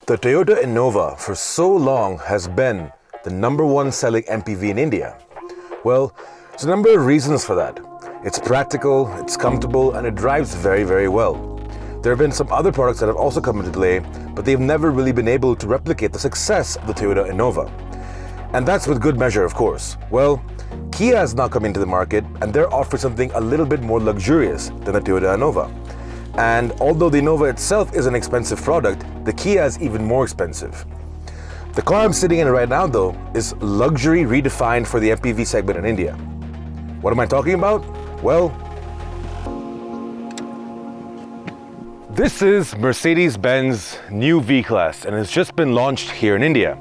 The Toyota Innova for so long has been the #1 selling MPV in India. Well, there's a number of reasons for that. It's practical, it's comfortable, and it drives very, very well. There have been some other products that have also come into play, but they've never really been able to replicate the success of the Toyota Innova. And that's with good measure, of course. Well, Kia has now come into the market, and they're offering something a little bit more luxurious than the Toyota Innova. And although the Innova itself is an expensive product, the Kia is even more expensive. The car I'm sitting in right now, though, is luxury redefined for the MPV segment in India. What am I talking about? Well, this is Mercedes-Benz new V-Class, and it's just been launched here in India.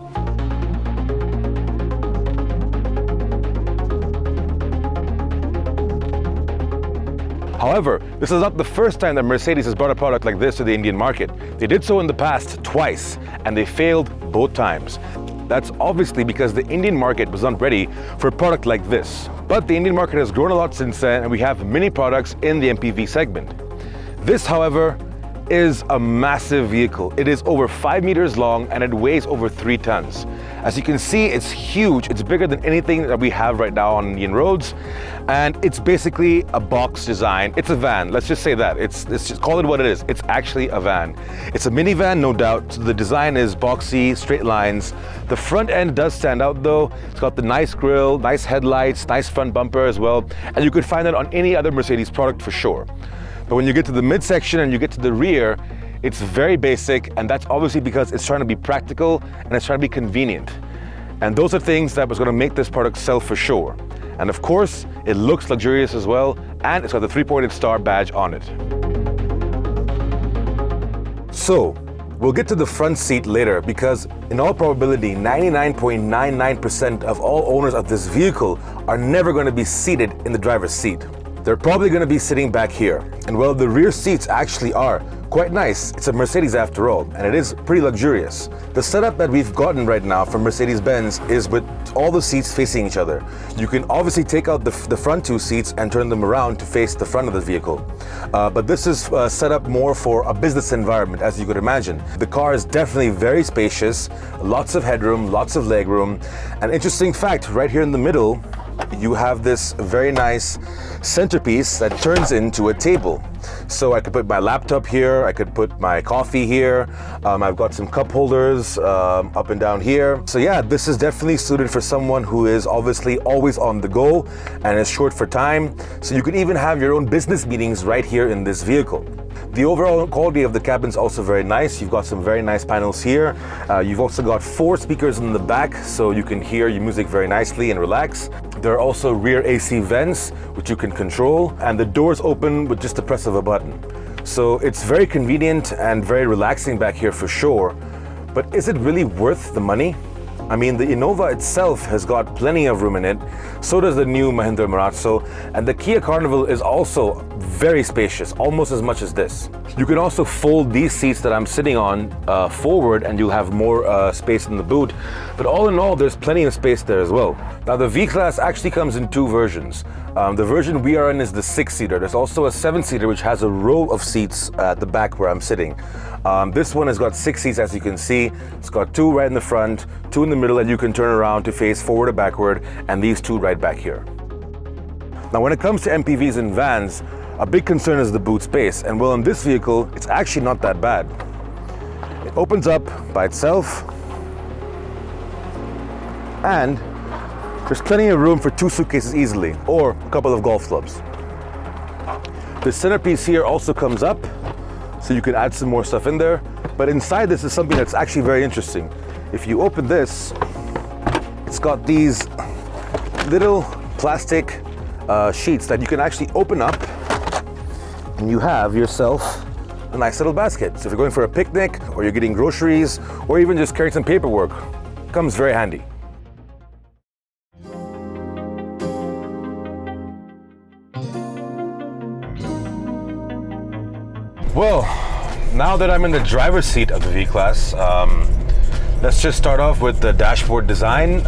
However, this is not the first time that Mercedes has brought a product like this to the Indian market. They did so in the past twice, and they failed both times. That's obviously because the Indian market was not ready for a product like this. But the Indian market has grown a lot since then, and we have many products in the MPV segment. This, however, is a massive vehicle. It is over 5 meters long and it weighs over 3 tons. As you can see, it's huge. It's bigger than anything that we have right now on Indian roads. And it's basically a box design. It's a van, let's just say that. Let's just call it what it is. It's actually a van. It's a minivan, no doubt. So the design is boxy, straight lines. The front end does stand out though. It's got the nice grille, nice headlights, nice front bumper as well. And you could find that on any other Mercedes product for sure. But when you get to the midsection and you get to the rear, it's very basic, and that's obviously because it's trying to be practical and it's trying to be convenient. And those are things that was going to make this product sell for sure. And of course, it looks luxurious as well, and it's got the 3-pointed star badge on it. So, we'll get to the front seat later because in all probability, 99.99% of all owners of this vehicle are never going to be seated in the driver's seat. They're probably going to be sitting back here. And well, the rear seats actually are quite nice. It's a Mercedes after all, and it is pretty luxurious. The setup that we've gotten right now from Mercedes-Benz is with all the seats facing each other. You can obviously take out the front 2 seats and turn them around to face the front of the vehicle. But this is set up more for a business environment, as you could imagine. The car is definitely very spacious, lots of headroom, lots of legroom. An interesting fact, right here in the middle, you have this very nice centerpiece that turns into a table. So I could put my laptop here, I could put my coffee here, I've got some cup holders up and down here. So yeah, this is definitely suited for someone who is obviously always on the go and is short for time. So you could even have your own business meetings right here in this vehicle. The overall quality of the cabin is also very nice. You've got some very nice panels here. You've also got 4 speakers in the back, so you can hear your music very nicely and relax. There are also rear AC vents, which you can control, and the doors open with just the press of a button. So it's very convenient and very relaxing back here for sure. But is it really worth the money? I mean, the Innova itself has got plenty of room in it, so does the new Mahindra Marazzo, and the Kia Carnival is also very spacious, almost as much as this. You can also fold these seats that I'm sitting on forward and you'll have more space in the boot, but all in all, there's plenty of space there as well. Now, the V-Class actually comes in 2 versions. The version we are in is the 6-seater. There's also a 7-seater which has a row of seats at the back where I'm sitting. This one has got 6 seats, as you can see. It's got 2 right in the front, 2 in the middle, and you can turn around to face forward or backward, and these 2 right back here. Now, when it comes to MPVs and vans, a big concern is the boot space, and well, in this vehicle, it's actually not that bad. It opens up by itself, and there's plenty of room for 2 suitcases easily, or a couple of golf clubs. The centerpiece here also comes up, so you can add some more stuff in there. But inside this is something that's actually very interesting. If you open this, it's got these little plastic sheets that you can actually open up, and you have yourself a nice little basket. So if you're going for a picnic, or you're getting groceries, or even just carrying some paperwork, it comes very handy. Well, now that I'm in the driver's seat of the V-Class, Let's just start off with the dashboard design.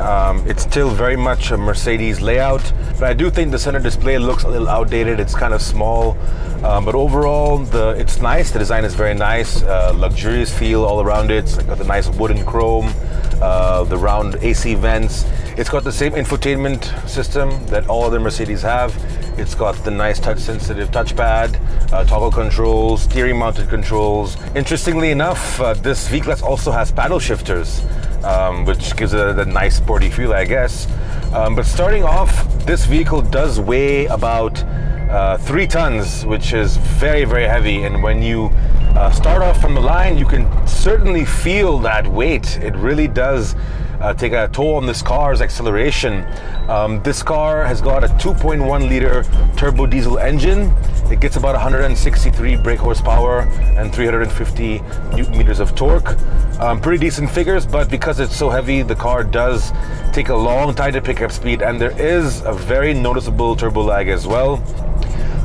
It's still very much a Mercedes layout, but I do think the center display looks a little outdated. It's kind of small, but overall, it's nice. The design is very nice, luxurious feel all around it. It's got the nice wood and chrome, the round AC vents. It's got the same infotainment system that all other Mercedes have. It's got the nice touch-sensitive touchpad, toggle controls, steering-mounted controls. Interestingly enough, this V-Class also has paddle shifters, which gives it a nice sporty feel, I guess. But starting off, this vehicle does weigh about 3 tons, which is very, very heavy. And when you start off from the line, you can certainly feel that weight. It really does take a toll on this car's acceleration. This car has got a 2.1 liter turbo diesel engine. It gets about 163 brake horsepower and 350 newton meters of torque. Pretty decent figures, but because it's so heavy, the car does take a long time to pick up speed, and there is a very noticeable turbo lag as well.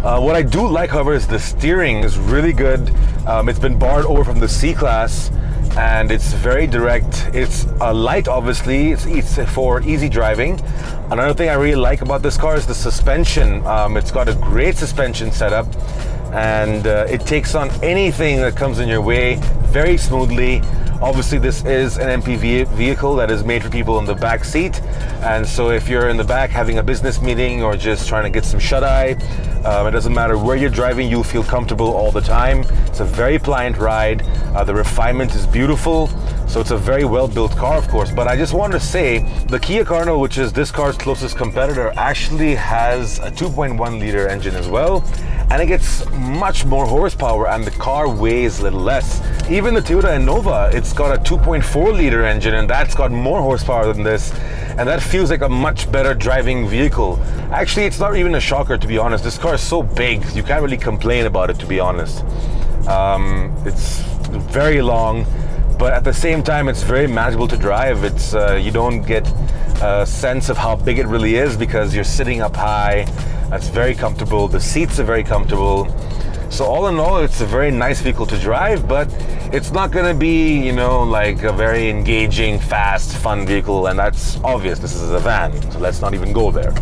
What I do like, however, is the steering is really good. It's been borrowed over from the C-Class, and it's very direct. It's light, obviously. It's for easy driving. Another thing I really like about this car is the suspension. It's got a great suspension setup, and it takes on anything that comes in your way very smoothly. Obviously, this is an MPV vehicle that is made for people in the back seat, and so if you're in the back having a business meeting or just trying to get some shut-eye, it doesn't matter where you're driving, you'll feel comfortable all the time. It's a very pliant ride. The refinement is beautiful, so it's a very well-built car, of course. But I just wanted to say, the Kia Carnival, which is this car's closest competitor, actually has a 2.1 liter engine as well, and it gets much more horsepower, and the car weighs a little less. Even the Toyota Innova, it's got a 2.4 liter engine, and that's got more horsepower than this, and that feels like a much better driving vehicle. Actually, it's not even a shocker, to be honest. This car is so big, you can't really complain about it, to be honest. It's very long, but at the same time, it's very manageable to drive. It's you don't get a sense of how big it really is because you're sitting up high. That's very comfortable. The seats are very comfortable. So all in all, it's a very nice vehicle to drive, but it's not going to be, you know, like a very engaging, fast, fun vehicle, and that's obvious. This is a van, so let's not even go there.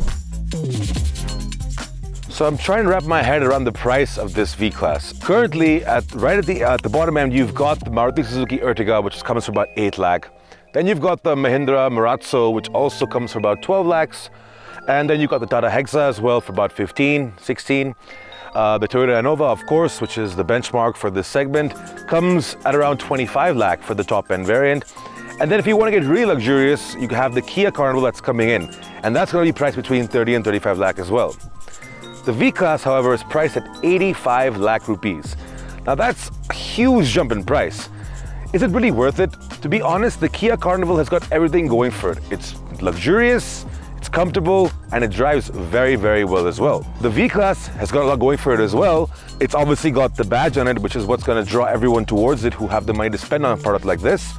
So I'm trying to wrap my head around the price of this V-Class. Currently, right at the bottom end, you've got the Maruti Suzuki Ertiga, which comes for about 8 lakh. Then you've got the Mahindra Marazzo, which also comes for about 12 lakhs. And then you've got the Tata Hexa as well for about 15, 16. The Toyota Innova, of course, which is the benchmark for this segment, comes at around 25 lakh for the top end variant. And then if you want to get really luxurious, you have the Kia Carnival that's coming in, and that's going to be priced between 30 and 35 lakh as well. The V-Class, however, is priced at 85 lakh rupees. Now that's a huge jump in price. Is it really worth it? To be honest, the Kia Carnival has got everything going for it. It's luxurious, it's comfortable, and it drives very, very well as well. The V-Class has got a lot going for it as well. It's obviously got the badge on it, which is what's going to draw everyone towards it who have the money to spend on a product like this.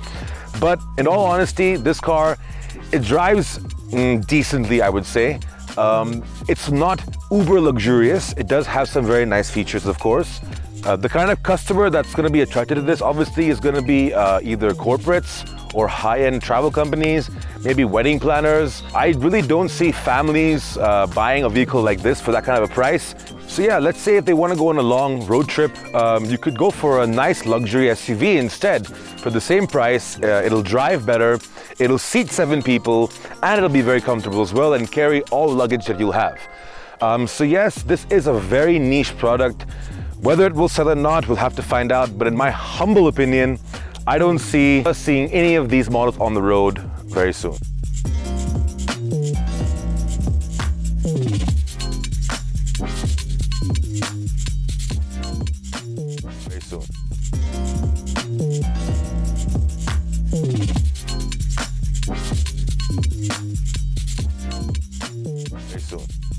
But in all honesty, this car, it drives decently, I would say. It's not uber luxurious. It does have some very nice features, of course. The kind of customer that's going to be attracted to this obviously is going to be either corporates or high-end travel companies, maybe wedding planners. I really don't see families buying a vehicle like this for that kind of a price. So yeah, let's say if they want to go on a long road trip, you could go for a nice luxury SUV instead. For the same price, it'll drive better, it'll seat 7 people, and it'll be very comfortable as well and carry all luggage that you'll have. So yes, this is a very niche product. Whether it will sell or not, we'll have to find out. But in my humble opinion, I don't see us seeing any of these models on the road very soon. Very soon. Very soon.